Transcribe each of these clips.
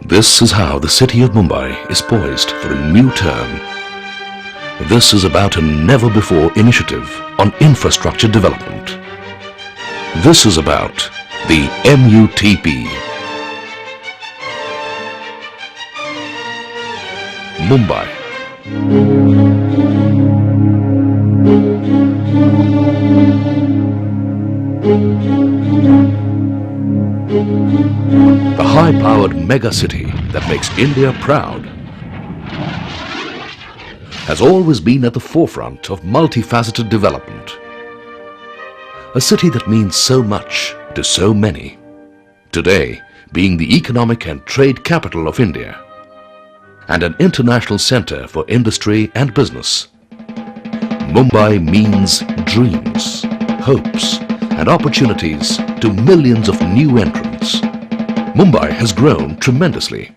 This is how the city of Mumbai is poised for a new turn. This is about a never-before initiative on infrastructure development. This is about the MUTP. Mumbai. The high-powered mega-city that makes India proud has always been at the forefront of multifaceted development. A city that means so much to so many. Today, being the economic and trade capital of India and an international center for industry and business, Mumbai means dreams, hopes and opportunities to millions of new entrants. Mumbai has grown tremendously.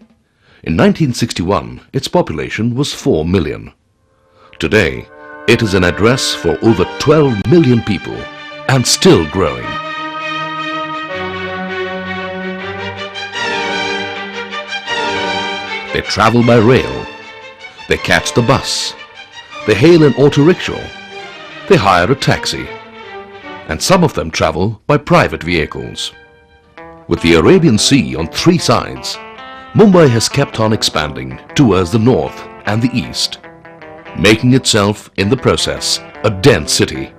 In 1961, its population was 4 million. Today, it is an address for over 12 million people and still growing. They travel by rail, they catch the bus, they hail an auto rickshaw, they hire a taxi, and some of them travel by private vehicles. With the Arabian Sea on 3 sides, Mumbai has kept on expanding towards the north and the east, making itself in the process a dense city,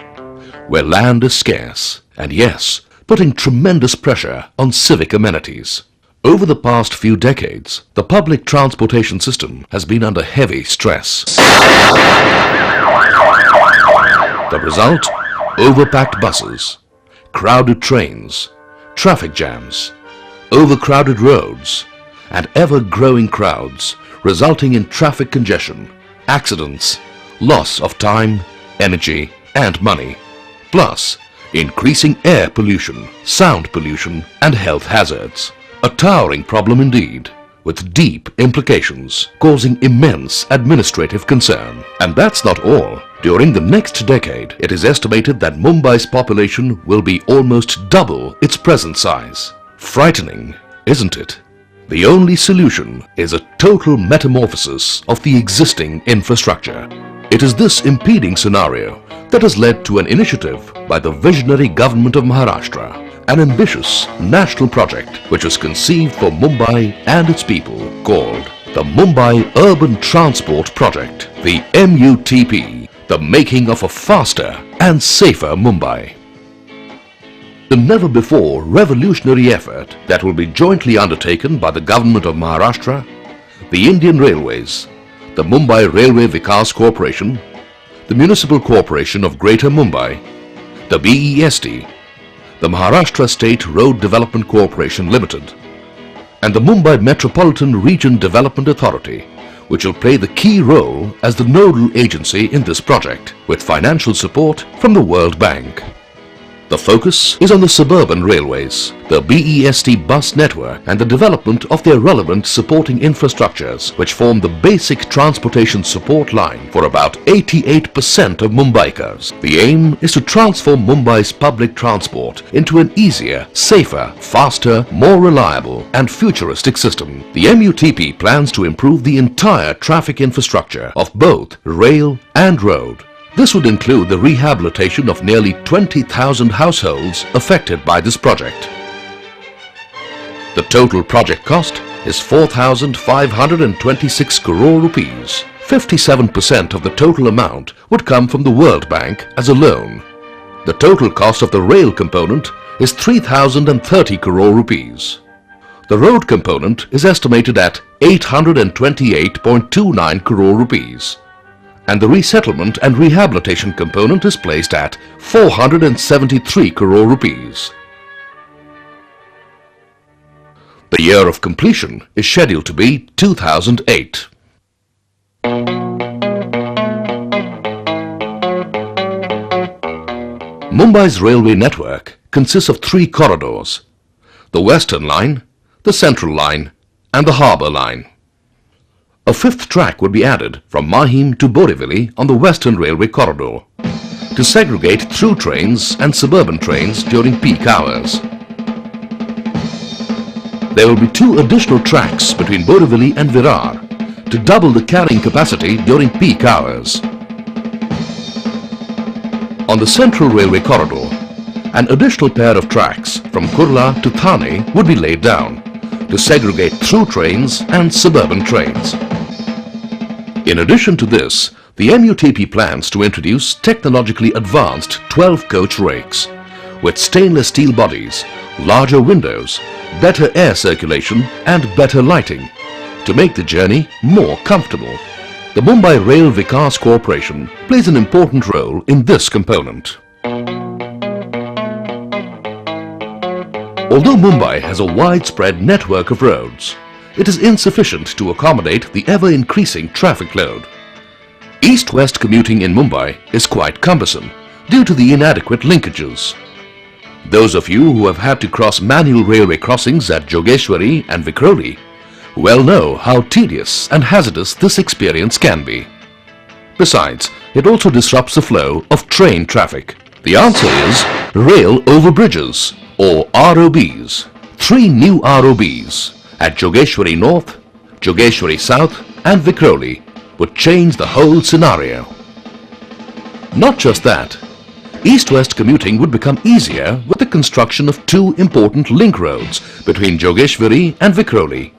where land is scarce and yes, putting tremendous pressure on civic amenities. Over the past few decades, the public transportation system has been under heavy stress. The result? Overpacked buses, crowded trains, traffic jams, overcrowded roads, and ever-growing crowds, resulting in traffic congestion, accidents, loss of time, energy, and money, plus increasing air pollution, sound pollution, and health hazards. A towering problem indeed, with deep implications, causing immense administrative concern. And that's not all. During the next decade, it is estimated that Mumbai's population will be almost double its present size. Frightening, isn't it? The only solution is a total metamorphosis of the existing infrastructure. It is this impeding scenario that has led to an initiative by the visionary government of Maharashtra, an ambitious national project which was conceived for Mumbai and its people, called the Mumbai Urban Transport Project, the MUTP, the making of a faster and safer Mumbai. The never-before revolutionary effort that will be jointly undertaken by the government of Maharashtra, the Indian Railways, the Mumbai Railway Vikas Corporation, the Municipal Corporation of Greater Mumbai, the BEST, the Maharashtra State Road Development Corporation Limited, and the Mumbai Metropolitan Region Development Authority, which will play the key role as the nodal agency in this project, with financial support from the World Bank. The focus is on the suburban railways, the BEST bus network, and the development of their relevant supporting infrastructures, which form the basic transportation support line for about 88% of Mumbaikars. The aim is to transform Mumbai's public transport into an easier, safer, faster, more reliable and futuristic system. The MUTP plans to improve the entire traffic infrastructure of both rail and road. This would include the rehabilitation of nearly 20,000 households affected by this project. The total project cost is 4,526 crore rupees. 57% of the total amount would come from the World Bank as a loan. The total cost of the rail component is 3,030 crore rupees. The road component is estimated at 828.29 crore rupees. And the resettlement and rehabilitation component is placed at 473 crore rupees. The year of completion is scheduled to be 2008. Mumbai's railway network consists of 3 corridors: the Western Line, the Central Line, and the Harbour Line. A 5th track would be added from Mahim to Borivali on the Western Railway corridor to segregate through trains and suburban trains during peak hours. There will be 2 additional tracks between Borivali and Virar to double the carrying capacity during peak hours. On the Central Railway corridor, an additional pair of tracks from Kurla to Thane would be laid down to segregate through trains and suburban trains. In addition to this, the MUTP plans to introduce technologically advanced 12-coach rakes with stainless steel bodies, larger windows, better air circulation and better lighting to make the journey more comfortable. The Mumbai Rail Vikas Corporation plays an important role in this component. Although Mumbai has a widespread network of roads, it is insufficient to accommodate the ever-increasing traffic load. East-west commuting in Mumbai is quite cumbersome due to the inadequate linkages. Those of you who have had to cross manual railway crossings at Jogeshwari and Vikhroli well know how tedious and hazardous this experience can be. Besides, it also disrupts the flow of train traffic. The answer is rail overbridges or ROBs. 3 new ROBs at Jogeshwari North, Jogeshwari South and Vikhroli would change the whole scenario. Not just that, east-west commuting would become easier with the construction of 2 important link roads between Jogeshwari and Vikhroli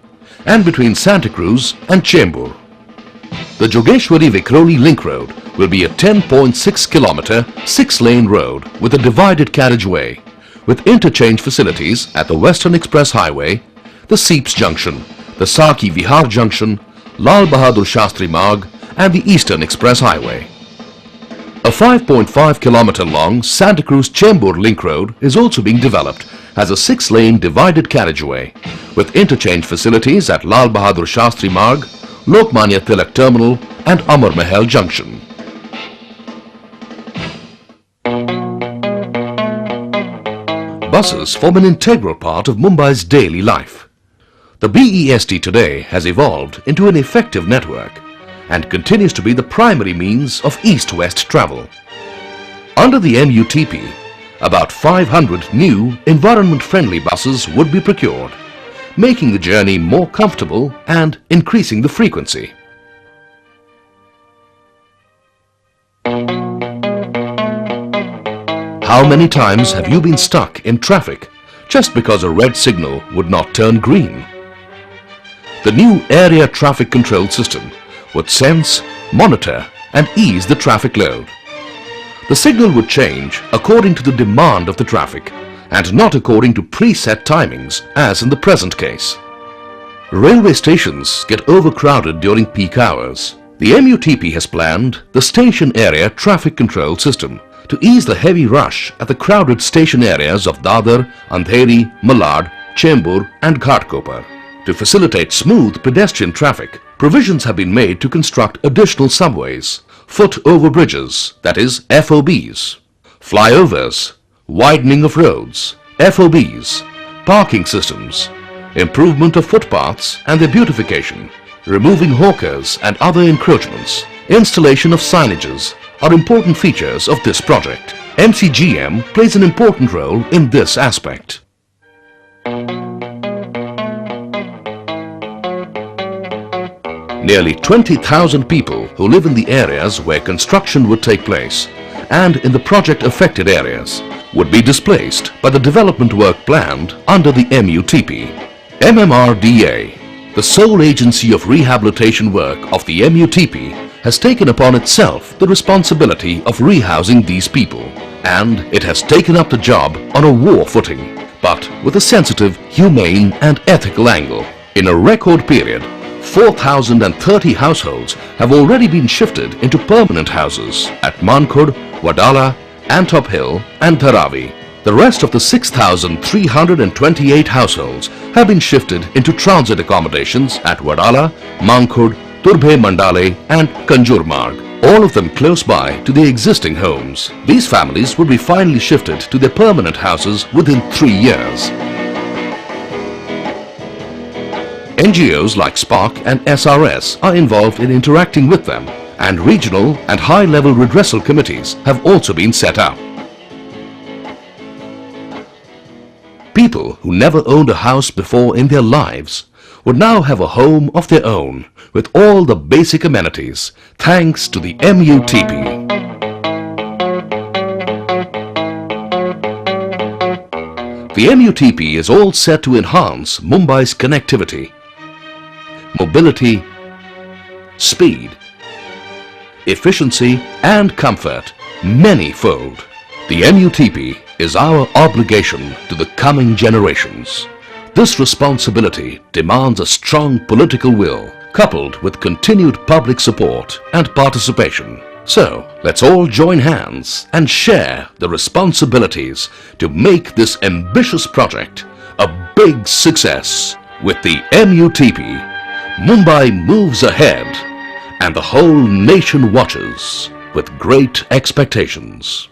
and between Santa Cruz and Chembur. The Jogeshwari-Vikhroli link road will be a 10.6 kilometer 6-lane road with a divided carriageway with interchange facilities at the Western Express Highway, the Seeps Junction, the Saki Vihar Junction, Lal Bahadur Shastri Marg and the Eastern Express Highway. A 5.5 kilometer long Santa Cruz-Chembur link road is also being developed as a 6-lane divided carriageway with interchange facilities at Lal Bahadur Shastri Marg, Lokmanya Tilak Terminal and Amar Mahal Junction. Buses form an integral part of Mumbai's daily life. The BEST today has evolved into an effective network and continues to be the primary means of east-west travel. Under the MUTP, about 500 new environment-friendly buses would be procured, making the journey more comfortable and increasing the frequency. How many times have you been stuck in traffic just because a red signal would not turn green? The new area traffic control system would sense, monitor and ease the traffic load. The signal would change according to the demand of the traffic and not according to preset timings as in the present case. Railway stations get overcrowded during peak hours. The MUTP has planned the Station Area Traffic Control System to ease the heavy rush at the crowded station areas of Dadar, Andheri, Malad, Chembur and Ghatkopar. To facilitate smooth pedestrian traffic, provisions have been made to construct additional subways, foot overbridges, that is FOBs, flyovers, widening of roads, FOBs, parking systems, improvement of footpaths and their beautification, removing hawkers and other encroachments, installation of signages are important features of this project. MCGM plays an important role in this aspect. Nearly 20,000 people who live in the areas where construction would take place and in the project-affected areas would be displaced by the development work planned under the MUTP. MMRDA, the sole agency of rehabilitation work of the MUTP, has taken upon itself the responsibility of rehousing these people, and it has taken up the job on a war footing, but with a sensitive, humane and ethical angle. In a record period, 4,030 households have already been shifted into permanent houses at Mankhurd, Wadala, Antop Hill and Dharavi. The rest of the 6,328 households have been shifted into transit accommodations at Wadala, Mankhurd, Turbhe Mandale and Kanjurmarg, all of them close by to the existing homes. These families will be finally shifted to their permanent houses within 3 years. NGOs like SPARK and SRS are involved in interacting with them, and regional and high-level redressal committees have also been set up. People who never owned a house before in their lives would now have a home of their own with all the basic amenities thanks to the MUTP. The MUTP is all set to enhance Mumbai's connectivity, mobility, speed, efficiency and comfort many-fold. The MUTP is our obligation to the coming generations. This responsibility demands a strong political will coupled with continued public support and participation. So, let's all join hands and share the responsibilities to make this ambitious project a big success. With the MUTP, Mumbai moves ahead and the whole nation watches with great expectations.